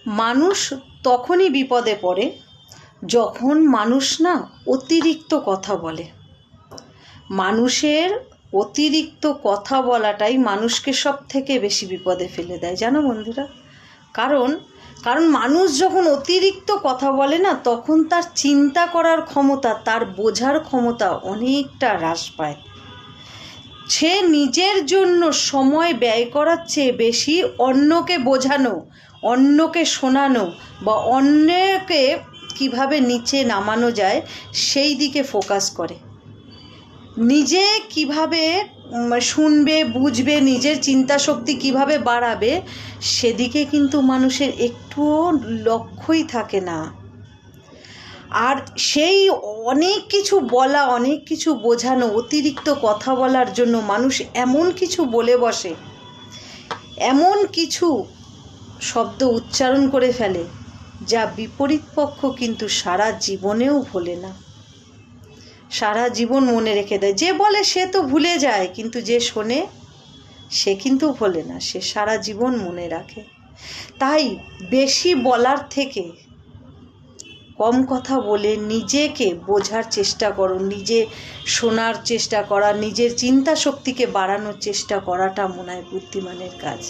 মানুষ তখনই বিপদে পড়ে যখন মানুষ না অতিরিক্ত কথা বলে। মানুষের অতিরিক্ত কথা বলাটাই মানুষকে সব থেকে বেশি বিপদে ফেলে দেয়, জানো বন্ধুরা। কারণ মানুষ যখন অতিরিক্ত কথা বলে না, তখন তার চিন্তা করার ক্ষমতা, তার বোঝার ক্ষমতা অনেকটা হ্রাস পায়। সে নিজের জন্য সময় ব্যয় করার চেয়ে বেশি অন্যকে বোঝানো, অন্যকে শোনানো বা অন্যকে কিভাবে নিচে নামানো যায় সেই দিকে ফোকাস করে। নিজে কিভাবে শুনবে, বুঝবে, নিজের চিন্তা শক্তি কিভাবে বাড়াবে সেদিকে কিন্তু মানুষের একটুও লক্ষ্যই থাকে না। আর সেই অনেক কিছু বলা, অনেক কিছু বোঝানো, অতিরিক্ত কথা বলার জন্য মানুষ এমন কিছু বলে বসে, এমন কিছু শব্দ উচ্চারণ করে ফেলে যা বিপরীত পক্ষ কিন্তু সারা জীবনেও ভোলে না, সারা জীবন মনে রেখে দেয়। যে বলে সে তো ভুলে যায়, কিন্তু যে শোনে সে কিন্তু ভোলে না, সে সারা জীবন মনে রাখে। তাই বেশি বলার থেকে কম কথা বলে নিজেকে বোঝার চেষ্টা করো, নিজে শোনার চেষ্টা করা, নিজের চিন্তা শক্তিকে বাড়ানোর চেষ্টা করাটা মনে হয় বুদ্ধিমানের কাজ।